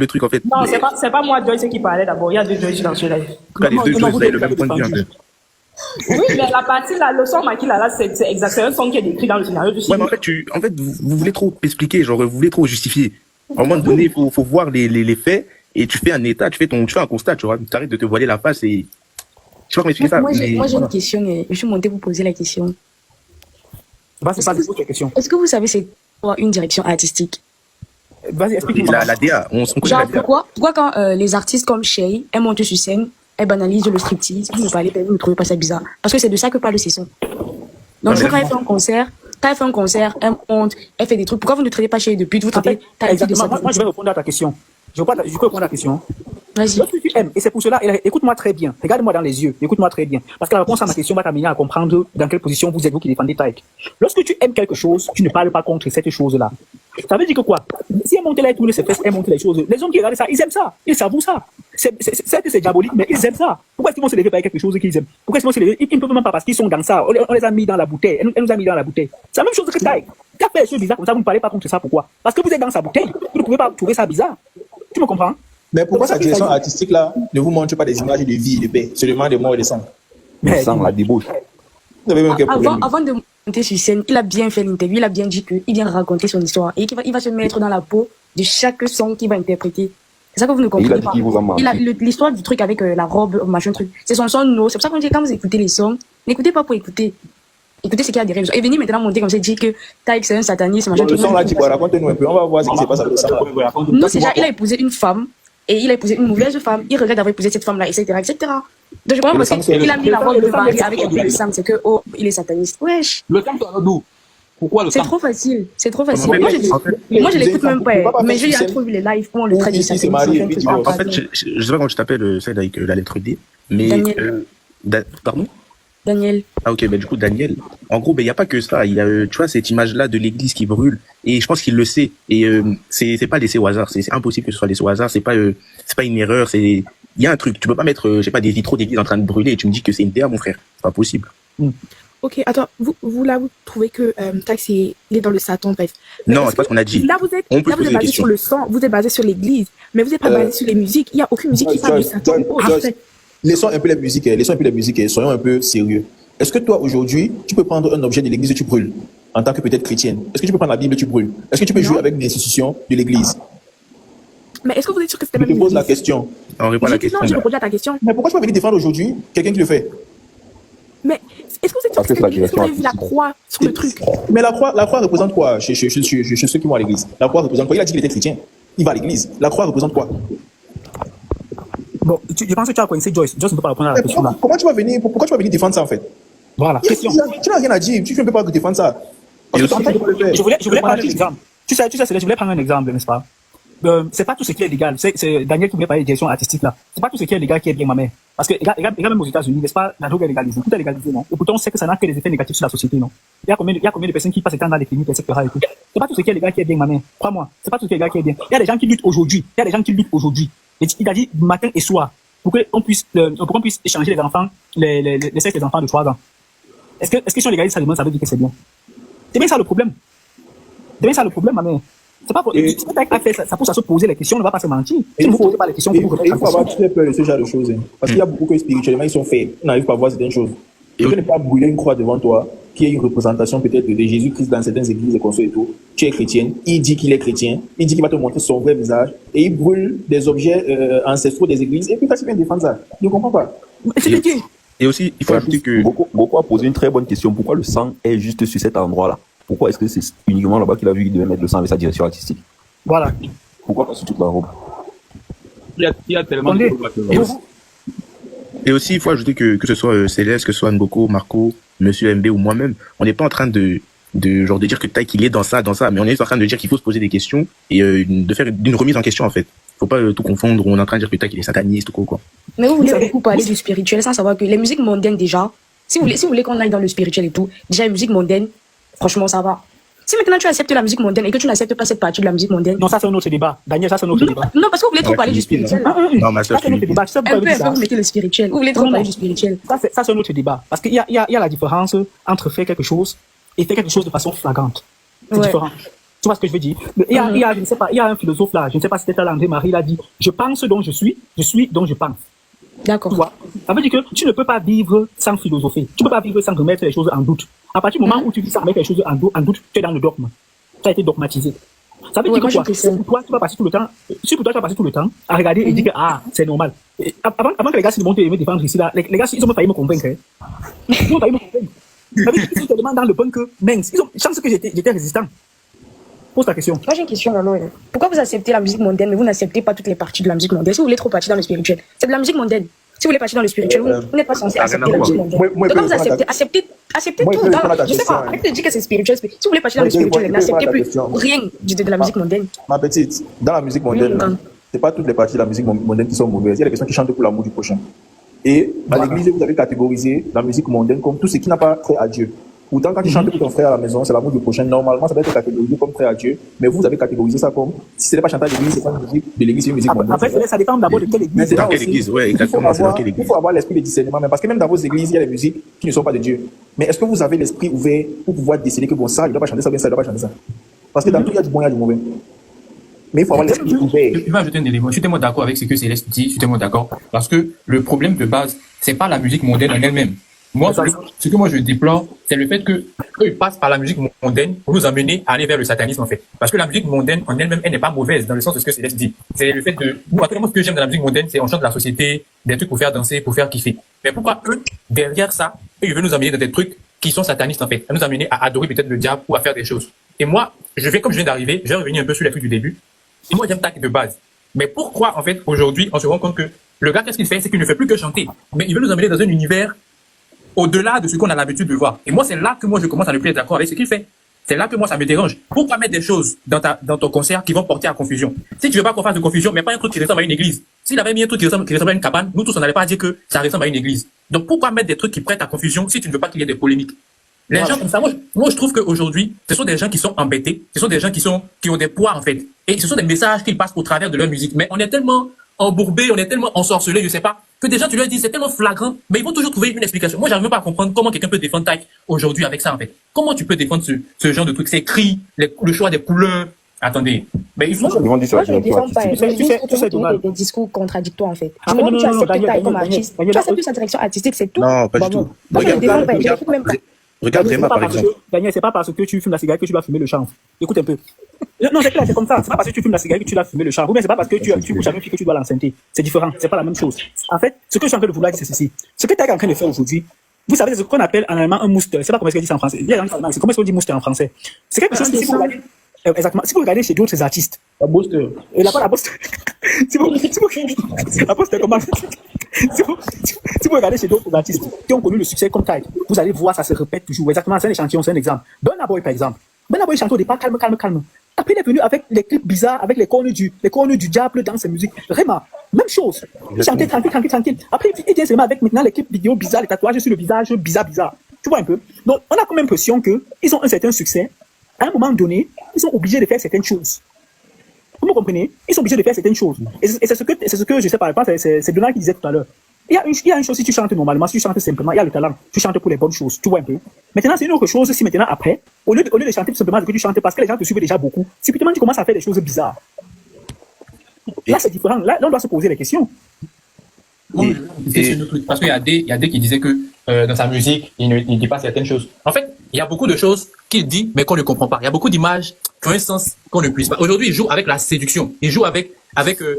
le truc, en fait. Non, c'est pas moi, Joyce, qui parlait d'abord. Il y a deux Joyce dans ce live. Les deux Joyce, vous avez le même point de vue, en fait. Oui, mais la partie là, le son Makila là, c'est exact. C'est un son qui est décrit dans le scénario du film. Ouais, mais en fait, vous voulez trop expliquer, genre, vous voulez trop justifier. À un moment donné, faut voir les faits, et tu fais un état, tu fais un constat, tu vois. Tu arrêtes de te voiler la face et, je sais pas comment expliquer ça. Moi, j'ai une question et je suis montée pour poser la question. Vas-y, pose la question. Est-ce que vous savez c'est quoi une direction artistique? Vas-y, explique-moi. La DA, on se connaît Genre, la DA. pourquoi quand les artistes comme Shay, elles montent sur scène, elles banalisent le striptease, vous ne trouvez pas ça bizarre? Parce que c'est de ça que parle ces sons. Donc, quand elle fait un concert, elle monte, elle fait des trucs. Pourquoi vous ne traitez pas Shay de pute? Vous traitez Tahiti de ça. Moi, je vais répondre à ta question. Je peux répondre à ta question. Vas-y. Lorsque tu aimes, et c'est pour cela, écoute-moi très bien, regarde-moi dans les yeux, écoute-moi très bien, parce que la réponse à ma question va t'amener à comprendre dans quelle position vous êtes, vous qui défendez Taïk. Lorsque tu aimes quelque chose, tu ne parles pas contre cette chose-là. Ça veut dire que quoi? Si elle monte là et tourne ses fesses, elle monte les choses. Les hommes qui regardent ça, ils aiment ça, ils savent ça. C'est diabolique, mais ils aiment ça. Pourquoi est-ce qu'ils vont se lever par quelque chose qu'ils aiment? Pourquoi est-ce qu'ils vont se lever? Ils ne peuvent même pas parce qu'ils sont dans ça. On les a mis dans la bouteille. Elle nous a mis dans la bouteille. C'est la même chose que Taïk. T'as fait des choses bizarres comme ça, vous ne parlez pas contre ça, pourquoi? Parce que vous êtes dans sa bouteille. Vous ne pouvez pas trouver ça bizarre. Tu me comprends? Mais pourquoi sa direction artistique-là ne vous montre pas des images de vie et de paix, seulement des morts et des sangs? Le sang, la débauche. Vous avez même quel problème? Avant de monter sur scène, il a bien fait l'interview, il a bien dit qu'il vient raconter son histoire et qu'il va se mettre dans la peau de chaque son qu'il va interpréter. C'est ça que vous ne comprenez pas. L'histoire du truc avec la robe, machin truc, c'est son son no. C'est pour ça qu'on dit quand vous écoutez les sons, n'écoutez pas pour écouter. Écoutez ce qu'il y a derrière. Et venez maintenant monter comme ça, dit que Taïk c'est un sataniste, machin truc. Le son là, tu vois, racontez-nous un peu, on va voir ce qui se passe avec ça. Non, c'est déjà, il a épousé une femme. Et il a épousé une mauvaise femme, il regrette d'avoir épousé cette femme-là, etc., etc. Donc je pense qu'il a mis la robe de Marie avec un sang, c'est que, oh, il est sataniste. Wesh. Le sang, c'est d'où? Pourquoi le sang? C'est trop facile, c'est trop facile. Moi, je l'écoute même pas, mais j'ai trop vu les lives où on le traite de sataniste. En fait, je sais pas comment tu t'appelles, celle avec la lettre D, mais... Pardon? Daniel. Ah ok, du coup Daniel, en gros, il n'y a pas que ça, il y a, tu vois, cette image-là de l'église qui brûle, et je pense qu'il le sait, et c'est pas laissé au hasard, c'est impossible que ce soit laissé au hasard, c'est pas une erreur, il y a un truc, tu peux pas mettre, je sais pas, des vitraux d'église en train de brûler, et tu me dis que c'est une DA, mon frère, c'est pas possible. Ok, attends, vous trouvez que Taïk, il est dans le Satan, bref. Non, c'est pas ce qu'on a dit. Là, vous êtes basé sur le sang, vous êtes basé sur l'église, mais vous n'êtes pas basé sur les musiques, il n'y a aucune musique qui parle du Satan. Laissons un peu les musiques, et soyons un peu sérieux. Est-ce que toi, aujourd'hui, tu peux prendre un objet de l'église et tu brûles, en tant que peut-être chrétienne? Est-ce que tu peux prendre la Bible et tu brûles? Est-ce que tu peux jouer avec une institution de l'église? Mais est-ce que vous êtes sûr que c'était même une église? Je te pose la question. On répond à la question. Non, je réponds à ta question. Mais pourquoi tu vas venir défendre aujourd'hui quelqu'un qui le fait? Mais est-ce que vous êtes sûr que c'était une église? Est-ce que vous avez vu la croix sur le truc? Mais la croix représente quoi chez ceux qui vont à l'église? La croix représente quoi? Il a dit qu'il était chrétien. Il va à l'église. La croix représente quoi? Bon, je pense que tu as coincé Joyce. Joyce ne peut pas répondre à la question là. Pourquoi tu vas venir défendre ça en fait? Voilà, question. Tu n'as rien à dire, tu ne peux pas défendre ça. Je voulais prendre un exemple. Tu sais, je voulais prendre un exemple, n'est-ce pas? C'est pas tout ce qui est légal. C'est Daniel qui voulait parler de direction artistique là. C'est pas tout ce qui est légal qui est bien, ma mère. Parce que, regarde même aux États-Unis, n'est-ce pas, la drogue est légalisée. Tout est légalisé, non? Et pourtant, on sait que ça n'a que des effets négatifs sur la société, non? Il y a combien de personnes qui passent le temps dans les cliniques, etc. et tout. C'est pas tout ce qui est légal qui est bien, ma mère. Crois-moi. C'est pas tout ce qui est légal qui est bien. Il y a des gens qui luttent aujourd'hui. Et il a dit matin et soir. Pour qu'on puisse échanger les enfants, les sexes des enfants de 3 ans. Est-ce qu'ils sont légalisés, ça demande, ça veut dire que c'est bien? C'est bien ça le problème. Ma mère. C'est pas pour, ça pousse à se poser les questions, on ne va pas se mentir. Si vous ne posez pas les questions, il faut avoir très peur de ce genre de choses. Parce qu'il y a beaucoup que spirituellement, ils sont faits. Ils n'arrivent pas à voir certaines choses. Et je ne pas brûler une croix devant toi, qui est une représentation peut-être de Jésus-Christ dans certaines églises et comme ça et tout. Tu es chrétienne, il dit qu'il est chrétien, il dit qu'il va te montrer son vrai visage, et il brûle des objets ancestraux des églises, et puis tu viens défendre ça. Je ne comprends pas. Et aussi, il faut ajouter que... Beaucoup a posé une très bonne question. Pourquoi le sang est juste sur cet endroit-là? Pourquoi est-ce que c'est uniquement là-bas qu'il a vu qu'il devait mettre le sang avec sa direction artistique? Voilà. Pourquoi pas sur toute la robe? Il y a tellement de choses. Et aussi, il faut ajouter que ce soit Céleste, que ce soit Ngoko, Marco, Monsieur MB ou moi-même, on n'est pas en train de dire que Taïk il est dans ça, mais on est juste en train de dire qu'il faut se poser des questions et de faire une remise en question en fait. Faut pas tout confondre, on est en train de dire que Taïk il est sataniste ou quoi. Mais vous voulez beaucoup parler du spirituel sans savoir que les musiques mondaines déjà, si vous voulez qu'on aille dans le spirituel et tout, déjà les musiques mondaines, franchement ça va. Si maintenant tu acceptes la musique mondaine et que tu n'acceptes pas cette partie de la musique mondaine. Non, ça c'est un autre débat. Daniel, ça c'est un autre débat. Non, parce que vous voulez trop parler du spirituel. Non, ma soeur, c'est un autre débat. Vous mettez le spirituel. Vous voulez trop parler du spirituel. Ça c'est un autre débat. Parce qu'il y a la différence entre faire quelque chose et faire quelque chose de façon flagrante. C'est différent. Tu vois ce que je veux dire? Il y a, je ne sais pas, il y a un philosophe là, je ne sais pas si c'était André Marie, il a dit, je pense dont je suis dont je pense. D'accord. Tu vois? Ça veut dire que tu ne peux pas vivre sans philosopher. Tu ne peux pas vivre sans remettre les choses en doute. À partir du moment où tu vis sans remettre les choses en doute, tu es dans le dogme. Tu as été dogmatisé. Ça veut dire que toi, tu vas passer tout le temps, si pour toi, tu vas passer tout le temps à regarder et dire que, c'est normal. Et avant que les gars se montent et me défendre ici, là, les gars, ils ont failli me convaincre. Ils ont failli me convaincre. Ça veut dire qu'ils sont tellement dans le punk que, mince, ils ont chance que j'étais résistant. Pose ta question. Moi, j'ai une question, Lalo. Pourquoi vous acceptez la musique mondaine, mais vous n'acceptez pas toutes les parties de la musique mondaine? Si vous voulez trop partir dans le spirituel, c'est de la musique mondaine. Si vous voulez partir dans le spirituel, vous n'êtes pas censé accepter la musique mondaine. Donc, quand vous acceptez tout. Je sais pas, arrêtez de dire que c'est spirituel. Si vous voulez partir dans le spirituel, n'acceptez plus rien de la musique mondaine. Ma petite, dans la musique mondaine, c'est pas toutes les parties de la musique mondaine qui sont mauvaises. Il y a des personnes qui chantent pour l'amour du prochain. Et à l'église, vous avez catégorisé la musique mondaine comme tout ce qui n'a pas trait à Dieu. Pourtant, quand tu chantes pour ton frère à la maison, c'est l'amour du prochain. Normalement, ça doit être catégorisé comme trait à Dieu. Mais vous avez catégorisé ça comme, si ce n'est pas chanter à l'église, c'est pas une musique de l'église, c'est une musique mondaine. Après, ça dépend d'abord de quelle église. C'est dans quelle église, ouais, exactement. C'est dans quelle église. Il faut avoir l'esprit de discernement, parce que même dans vos églises, il y a des musiques qui ne sont pas de Dieu. Mais est-ce que vous avez l'esprit ouvert pour pouvoir décider que bon, ça, il ne doit pas chanter ça, bien ça, il ne doit pas chanter ça? Parce que dans tout, il y a du bon, il y a du mauvais. Mais il faut avoir l'esprit ouvert. Je vais ajouter un élément. Je suis tellement d'accord avec ce que Céleste dit. Je suis tellement d'accord. Parce que le problème de base, c'est pas la musique mondaine en elle-même. Moi, ce que moi je déplore, c'est le fait que eux, ils passent par la musique mondaine pour nous amener à aller vers le satanisme, en fait. Parce que la musique mondaine en elle-même, elle n'est pas mauvaise dans le sens de ce que Céleste dit. C'est le fait de, moi, ce que j'aime dans la musique mondaine, c'est on chante la société, des trucs pour faire danser, pour faire kiffer. Mais pourquoi eux, derrière ça, eux, ils veulent nous amener dans des trucs qui sont satanistes, en fait. À nous amener à adorer peut-être le diable ou à faire des choses. Et moi, comme je viens d'arriver, je vais revenir un peu sur les trucs du début. Et moi, j'aime tac de base. Mais pourquoi, en fait, aujourd'hui, on se rend compte que le gars, qu'est-ce qu'il fait? C'est qu'il ne fait plus que chanter. Mais il veut nous amener dans un univers au-delà de ce qu'on a l'habitude de voir. Et moi, c'est là que moi, je commence à ne plus être d'accord avec ce qu'il fait. C'est là que moi, ça me dérange. Pourquoi mettre des choses dans ton concert qui vont porter à confusion? Si tu veux pas qu'on fasse de confusion, mais pas un truc qui ressemble à une église. S'il avait mis un truc qui ressemble à une cabane, nous tous, on n'allait pas dire que ça ressemble à une église. Donc, pourquoi mettre des trucs qui prêtent à confusion si tu ne veux pas qu'il y ait des polémiques? Les gens comme ça, moi, je trouve qu'aujourd'hui, ce sont des gens qui sont embêtés. Ce sont des gens qui ont des poids, en fait. Et ce sont des messages qu'ils passent au travers de leur musique. Mais on est tellement embourbés, on est tellement ensorcelés, je sais pas, que des gens, tu leur dis, c'est tellement flagrant, mais ils vont toujours trouver une explication. Moi, j'arrive même pas à comprendre comment quelqu'un peut défendre Taïk aujourd'hui avec ça, en fait. Comment tu peux défendre ce genre de truc? Ces cris, le choix des couleurs. Attendez. Mais il faut. Moi, je ne défends pas. Des discours contradictoires, en fait. Du moment où tu acceptes Taïk comme artiste, tu acceptes sa direction artistique, c'est tout. Non, pas du tout. Moi, je ne défends pas. Je l'écoute même pas. Regarde Réma, par exemple. Daniel, c'est pas parce que tu fumes la cigarette que tu vas fumer le chanvre. Écoute un peu. Non, c'est clair, c'est comme ça. C'est pas parce que tu fumes la cigarette que tu vas fumer le chanvre. Ou bien c'est pas parce que tu couches avec une fille que tu dois l'enceinter. C'est différent. C'est pas la même chose. En fait, ce que je suis en train de vouloir dire, c'est ceci. Ce que tu es en train de faire aujourd'hui, vous savez, c'est ce qu'on appelle en allemand un muster. C'est pas comment est-ce qu'on dit ça en français. Il y a comment est-ce qu'on dit muster en français? C'est quelque chose que si vous regardez, exactement. Si vous regardez chez d'autres artistes. La booster. Et là-bas, la booster. Si vous regardez chez d'autres artistes qui ont connu le succès comme Taïk, vous allez voir, ça se répète toujours. Exactement, c'est un échantillon, c'est un exemple. Burna Boy, par exemple. Burna Boy chante au départ calme. Après, il est venu avec les clips bizarres, avec les cornes du diable dans ses musiques. Vraiment, même chose. Il chantait tranquille. Après, il vient seulement avec maintenant les clips vidéo bizarres, les tatouages sur le visage bizarre. Tu vois un peu? Donc, on a comme l'impression qu'ils ont un certain succès. À un moment donné, ils sont obligés de faire certaines choses. Vous me comprenez? Ils sont obligés de faire certaines choses. Et c'est ce que je sais pas, c'est Donald qui disait tout à l'heure. Il y a une chose, si tu chantes normalement, si tu chantes simplement, il y a le talent. Tu chantes pour les bonnes choses, tu vois un peu. Maintenant, c'est une autre chose, si maintenant après, au lieu de chanter tout simplement ce que tu chantes parce que les gens te suivent déjà beaucoup, si putain tu commences à faire des choses bizarres. Là, c'est différent. Là, on doit se poser les questions. Parce qu'il y a des qui disaient que dans sa musique, il ne dit pas certaines choses. En fait, il y a beaucoup de choses qu'il dit, mais qu'on ne comprend pas. Il y a beaucoup d'images qui ont un sens qu'on ne puisse pas. Aujourd'hui, il joue avec la séduction. Il joue avec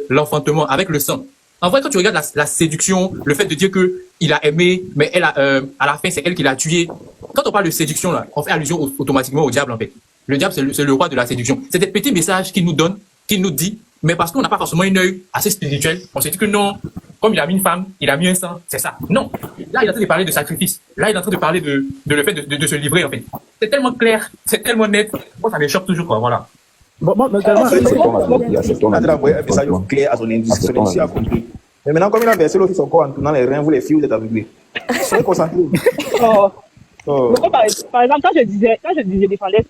l'enfantement, avec le sang. En vrai, quand tu regardes la séduction, le fait de dire que il a aimé, mais à la fin, c'est elle qui l'a tué. Quand on parle de séduction, là, on fait allusion automatiquement au diable, en fait. Le diable, c'est le roi de la séduction. C'est des petits messages qu'il nous donne, qu'il nous dit, mais parce qu'on n'a pas forcément un œil assez spirituel, on s'est dit que non, comme il a mis une femme, il a mis un sang, c'est ça. Non. Là, il est en train de parler de sacrifice. Là, il est en train de parler de le fait de se livrer, en fait. C'est tellement clair, c'est tellement net. Moi, ça me choque toujours, quoi, voilà. Mais maintenant, comme il a versé l'eau sur son corps en tournant les reins, vous les filles, vous êtes aveuglés. Soyez concentrés. Par exemple, quand je défendais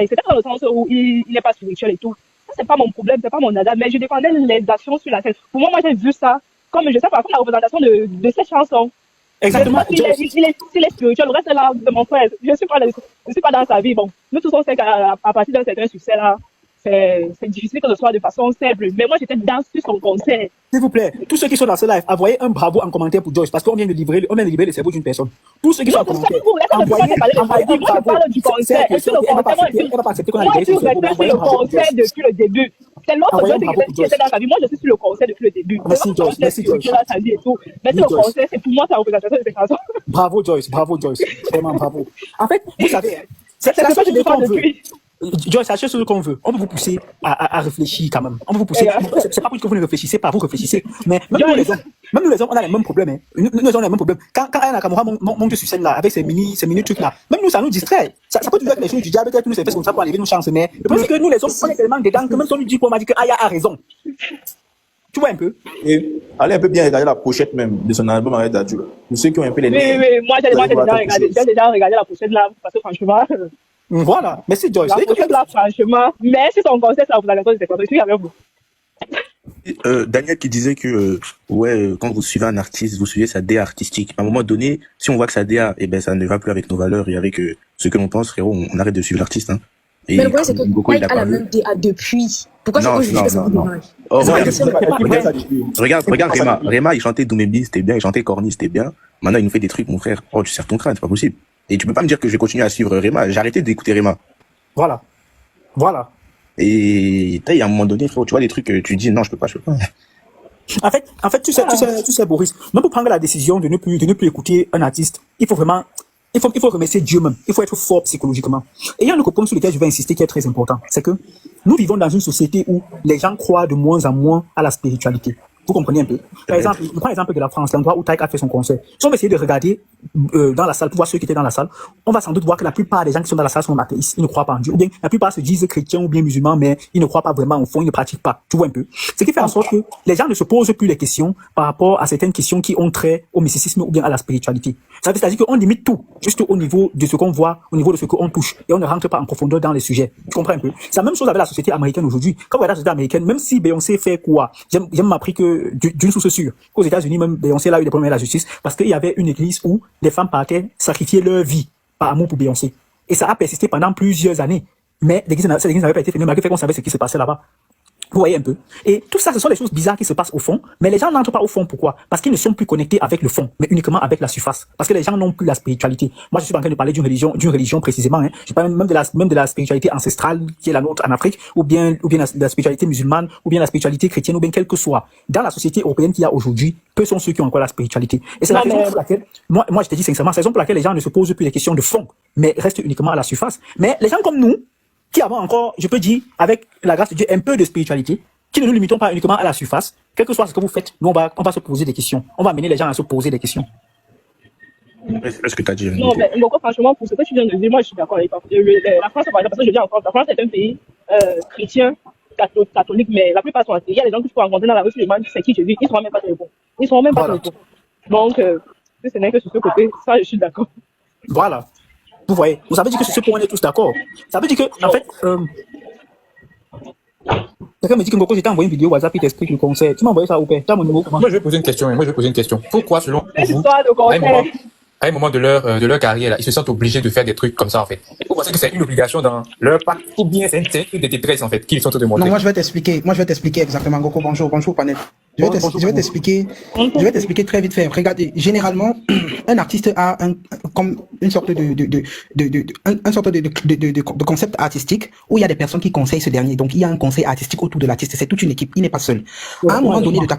c'était dans le sens où il n'est pas spirituel et tout. Ça, c'est pas mon problème, c'est pas mon nada, mais je défendais les actions sur la scène. Pour moi, j'ai vu ça comme, je sais pas, comme la représentation de ces chansons. Exactement. Il est spirituel, le reste là de mon frère. Je suis pas dans sa vie. Bon, nous tous on sait qu'à partir d'un certain succès là, c'est difficile que ce soit de façon simple. Mais moi, j'étais sur son concert. S'il vous plaît, tous ceux qui sont dans ce live, envoyez un bravo en commentaire pour Joyce, parce qu'on vient de livrer le cerveau d'une personne. Tous ceux qui sont en commentaire, envoyez un bravo. Moi, je parle du concert. Elle va pas accepter qu'on a livrer ce cerveau. Moi, je suis sur le concert depuis le début. C'est l'autre qui était dans sa vie. Moi, je suis sur le concert depuis le début. Merci Joyce, merci Joyce. Mais sur le concert, c'est pour moi sa représentation de cette façon. Bravo Joyce, vraiment bravo. En fait, vous savez, c'est la seule chose qu'on veut. Joyce, sachez ce qu'on veut. On peut vous pousser à réfléchir quand même. On peut vous pousser. C'est pas pour que vous ne réfléchissez pas, vous réfléchissez. Mais même nous les hommes, on a les mêmes problèmes. Hein. Nous avons les mêmes problèmes. Quand Aya Nakamura monte sur scène là, avec ses mini trucs là, même nous, ça nous distrait. Ça peut toujours être les choses du diable, peut-être nous, c'est fait comme ça pour enlever nos chances. Mais le problème, c'est que nous, les hommes, on est tellement dedans que même si on nous dit qu'on m'a dit que Aya a raison. Tu vois un peu? Et allez un peu bien regarder la pochette même de son album avec Dadju. Pour ceux qui ont un peu les Oui, moi j'ai déjà regardé la pochette là, parce que franchement. Voilà, merci Joyce. Là, franchement, mais si son conseil, ça vous a l'air de quoi? Il y avait vous. Daniel qui disait que quand vous suivez un artiste, vous suivez sa DA artistique. À un moment donné, si on voit que sa DA, ça ne va plus avec nos valeurs et avec ce que l'on pense, frérot, on arrête de suivre l'artiste. Hein. Mais le problème, c'est que Mike a la même DA depuis. Pourquoi c'est juste que c'est dommage? Regarde Réma, il chantait Doumébi, c'était bien, il chantait Corny, c'était bien. Maintenant, il nous fait des trucs, mon frère. Oh, tu serres ton crâne, c'est pas possible. Et tu peux pas me dire que je vais continuer à suivre Réma. J'ai arrêté d'écouter Réma. Voilà. Et à un moment donné, frérot, tu vois des trucs que tu dis non, je peux pas. En fait, tu sais, Boris, même pour prendre la décision de ne plus écouter un artiste, il faut remercier Dieu même. Il faut être fort psychologiquement. Et il y a un autre point sur lequel je vais insister qui est très important. C'est que nous vivons dans une société où les gens croient de moins en moins à la spiritualité. Vous comprenez un peu? Par exemple, on prend l'exemple de la France, l'endroit où Taïk a fait son concert. Si on va essayer de regarder dans la salle, pour voir ceux qui étaient dans la salle, on va sans doute voir que la plupart des gens qui sont dans la salle sont athéistes. Ils ne croient pas en Dieu. Ou bien la plupart se disent chrétiens ou bien musulmans, mais ils ne croient pas vraiment au fond, ils ne pratiquent pas. Tu vois un peu? Ce qui fait en sorte que les gens ne se posent plus les questions par rapport à certaines questions qui ont trait au mysticisme ou bien à la spiritualité. C'est-à-dire qu'on limite tout, juste au niveau de ce qu'on voit, au niveau de ce qu'on touche, et on ne rentre pas en profondeur dans les sujets. Tu comprends un peu? C'est la même chose avec la société américaine aujourd'hui. Quand vous regardez la société américaine, même si Beyoncé fait quoi, j'ai même appris que d'une source sûre, qu'aux États-Unis, même Beyoncé a eu des problèmes avec la justice parce qu'il y avait une église où des femmes partaient sacrifier leur vie par amour pour Beyoncé. Et ça a persisté pendant plusieurs années. Mais cette église n'avait pas été fermée malgré le fait qu'on savait ce qui se passait là-bas. Vous voyez un peu. Et tout ça, ce sont des choses bizarres qui se passent au fond, mais les gens n'entrent pas au fond. Pourquoi? Parce qu'ils ne sont plus connectés avec le fond, mais uniquement avec la surface. Parce que les gens n'ont plus la spiritualité. Moi, je suis pas en train de parler d'une religion précisément. Hein. Je parle même de la spiritualité ancestrale qui est la nôtre en Afrique, ou bien la spiritualité musulmane, ou bien la spiritualité chrétienne, ou bien quelle que soit. Dans la société européenne qu'il y a aujourd'hui, peu sont ceux qui ont encore la spiritualité. Et c'est la raison pour laquelle, moi, je te dis sincèrement, c'est la raison pour laquelle les gens ne se posent plus les questions de fond, mais restent uniquement à la surface. Mais les gens comme nous, qui avons encore, je peux dire, avec la grâce de Dieu, un peu de spiritualité, qui ne nous limitons pas uniquement à la surface, quel que soit ce que vous faites, nous on va se poser des questions. On va amener les gens à se poser des questions. C'est ce que tu as dit. Non, mais franchement, pour ce que tu viens de dire, moi je suis d'accord avec toi. La France, par exemple, parce que je viens en France, la France est un pays chrétien, catholique, mais la plupart sont athées. Il y a des gens que tu peux rencontrer dans la rue, tu demandes c'est qui Jésus, ils ne sont même pas répondre. Ils sont même pas répondre. Donc, ce n'est que sur ce côté, ça je suis d'accord. Voilà. Vous voyez, vous savez dire que sur ce point on est tous d'accord. Ça veut dire que, en fait, quelqu'un me dit que Ngoko, j'étais envoyé une vidéo WhatsApp qui t'explique le concert. Tu m'as envoyé ça ou pas? Tu as mon numéro? Moi, je vais poser une question. Pourquoi, selon vous, à un moment de leur carrière, là, ils se sentent obligés de faire des trucs comme ça, en fait? Vous pensez que c'est une obligation dans leur part, ou bien c'est un truc de détresse, en fait, qu'ils sont en train de montrer? Non, moi, je vais t'expliquer exactement, Ngoko. Bonjour, panel. Je vais t'expliquer très vite fait. Regardez, généralement, un artiste a une sorte de concept artistique où il y a des personnes qui conseillent ce dernier. Donc, il y a un conseil artistique autour de l'artiste. C'est toute une équipe. Il n'est pas seul. À un moment donné de ta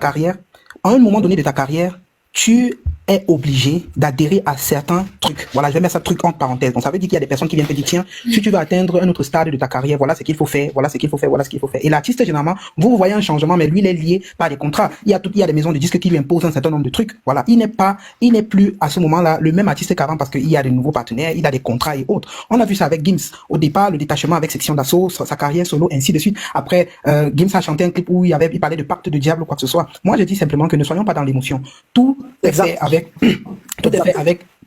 carrière, tu es obligé d'adhérer à certains trucs. Voilà, je vais mettre ça truc entre parenthèses. Donc, ça veut dire qu'il y a des personnes qui viennent te dire, tiens, si tu veux atteindre un autre stade de ta carrière, voilà ce qu'il faut faire, voilà ce qu'il faut faire. Et l'artiste, généralement, vous voyez un changement, mais lui, il est lié par des contrats. Il y a des maisons de disques qui lui imposent un certain nombre de trucs. Voilà. Il n'est plus, à ce moment-là, le même artiste qu'avant parce qu'il y a de nouveaux partenaires, il a des contrats et autres. On a vu ça avec Gims. Au départ, le détachement avec Section d'Assaut, sa carrière solo, ainsi de suite. Après, Gims a chanté un clip où il parlait de pacte de diable ou quoi que ce soit. Moi, je dis simplement que ne soyons pas dans l'émotion. Tout est fait avec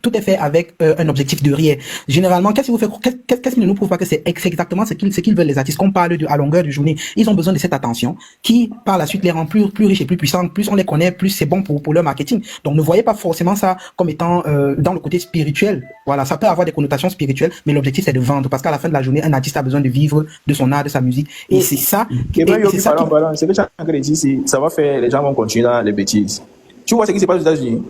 tout est fait avec un objectif de rire. Généralement, qu'est-ce qui ne nous prouve pas que c'est exactement ce qu'ils veulent les artistes, qu'on parle à longueur de journée. Ils ont besoin de cette attention qui, par la suite, les rend plus riches et plus puissants. Plus on les connaît, plus c'est bon pour leur marketing. Donc, ne voyez pas forcément ça comme étant dans le côté spirituel. Voilà, ça peut avoir des connotations spirituelles, mais l'objectif c'est de vendre, parce qu'à la fin de la journée, un artiste a besoin de vivre de son art, de sa musique. Et c'est ça. C'est que tu as en train de dire, ça va faire, les gens vont continuer dans les bêtises. Tu vois ce qui se passe aux États-Unis?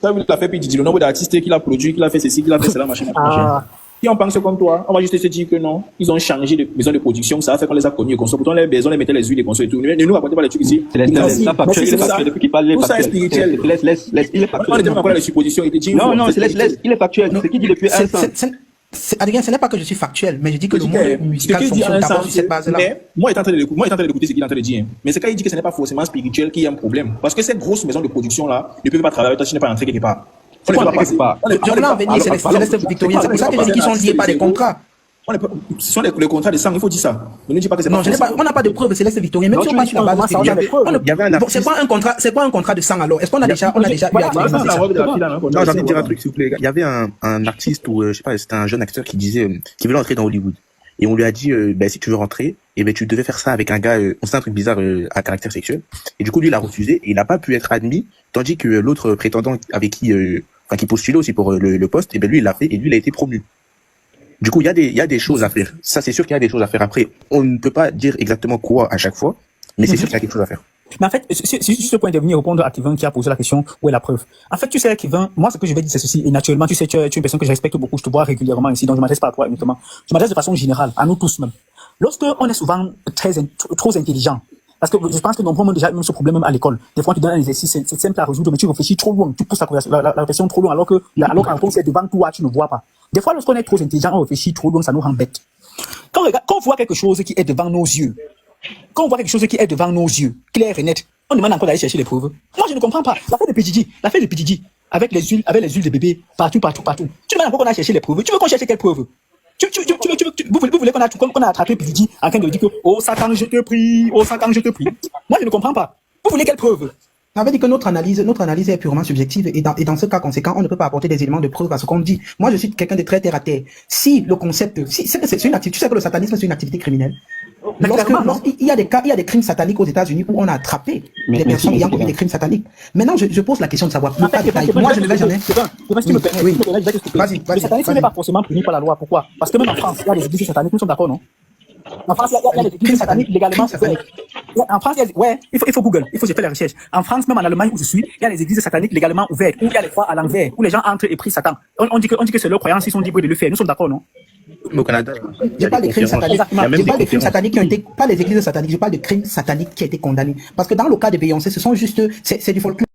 Tu as vu l'affaire P. Diddy, le nombre d'artistes qu'il a produit, qu'il a fait ceci, qu'il a fait cela, machin. Si on pense comme toi, on va juste se dire que non, ils ont changé de maison de production, ça a fait qu'on les a connus et qu'on soit. Pourtant, les maisons, les mettaient les huiles et qu'on soit et tout. Ne nous apportez pas les trucs ici. C'est factuel, depuis qu'il parle, tout ça est spirituel. Laisse, il est factuel. On était encore dans les suppositions, il était dit. Non, laisse, il est factuel. C'est ce qu'il dit depuis un an. Adrien, ce n'est pas que je suis factuel, mais je dis que le monde musical fonctionne d'abord sur cette base-là. Mais moi, étant en train d'écouter ce qu'il est en train de dire. Mais c'est quand il dit que ce n'est pas forcément spirituel qu'il y a un problème. Parce que cette grosse maison de production-là ne peut pas travailler avec toi si tu n'es pas entré quelque part. Je voulais en venir, c'est Céleste Victorien. C'est pour ça que je dis qu'ils sont liés par des contrats. Ce sont les contrats de sang, il faut dire ça. Ne dis pas que c'est non, on n'a pas de preuves, Céleste Victorien. Même si on passe sur la base, c'est quoi un contrat de sang alors? Est-ce qu'on a déjà eu à dire ça? Non, j'ai envie de dire un truc, s'il vous plaît. Il y avait un artiste ou, je sais pas, c'était un jeune acteur qui disait, qui voulait entrer dans Hollywood. Et on lui a dit, si tu veux rentrer, tu devais faire ça avec un gars, on sait un truc bizarre, à caractère sexuel. Et du coup, lui, il a refusé et il n'a pas pu être admis, tandis que l'autre prétendant avec qui postulait aussi pour le poste, lui, il l'a fait et lui, il a été promu. Du coup, il y a des choses à faire. Ça, c'est sûr qu'il y a des choses à faire. Après, on ne peut pas dire exactement quoi à chaque fois, mais c'est sûr qu'il y a quelque chose à faire. Mais en fait, c'est juste le point de venir répondre à Kevin qui a posé la question, où est la preuve? En fait, tu sais, Kevin, moi, ce que je vais dire, c'est ceci. Et naturellement, tu sais, tu es une personne que je respecte beaucoup, je te vois régulièrement ici, donc je m'adresse pas à toi uniquement. Je m'adresse de façon générale, à nous tous même. Lorsque on est souvent trop intelligent, parce que je pense que nombreux ont déjà eu ce problème même à l'école. Des fois, tu donnes un exercice, c'est simple à résoudre, mais tu réfléchis trop loin, tu pousses la réflexion trop loin, alors que la réponse est devant toi, tu ne vois pas. Des fois, lorsqu'on est trop intelligent, on réfléchit trop loin, ça nous rend bête. Quand on voit quelque chose qui est devant nos yeux, clair et net, on demande encore d'aller chercher les preuves. Moi, je ne comprends pas. L'affaire de P. Diddy, avec les huiles de bébé, partout. Tu demandes encore qu'on aille chercher les preuves. Tu veux qu'on cherche quelles preuves? Vous voulez qu'on a attrapé P. Diddy en train de dire que, oh Satan, je te prie. Moi, je ne comprends pas. Vous voulez quelles preuves? Ça veut dire que notre analyse est purement subjective et dans ce cas conséquent, on ne peut pas apporter des éléments de preuve à ce qu'on dit. Moi, je suis quelqu'un de très terre à terre. Si le concept, c'est une activité, tu sais que le satanisme c'est une activité criminelle. Il y a des crimes sataniques aux États-Unis où on a attrapé des personnes ayant commis des crimes sataniques. Maintenant, je pose la question de savoir. Moi, je ne vais jamais. Le satanisme n'est pas forcément puni par la loi. Pourquoi? Parce que même en France, il y a des églises sataniques, nous sommes d'accord, non? En France, il y a des églises sataniques légalement. En France, il faut Google, il faut faire les recherches. En France, même en Allemagne où je suis, il y a des églises sataniques légalement ouvertes, où il y a les fois à l'envers, où les gens entrent et prient Satan. On dit que c'est leur croyance, ils sont libres de le faire. Nous sommes d'accord, non? Au Canada, je parle des crimes sataniques. Je parle des crimes sataniques qui ont été, pas les églises sataniques, je parle de crimes sataniques qui ont été condamnés. Parce que dans le cas de Beyoncé, ce sont juste, c'est du folklore.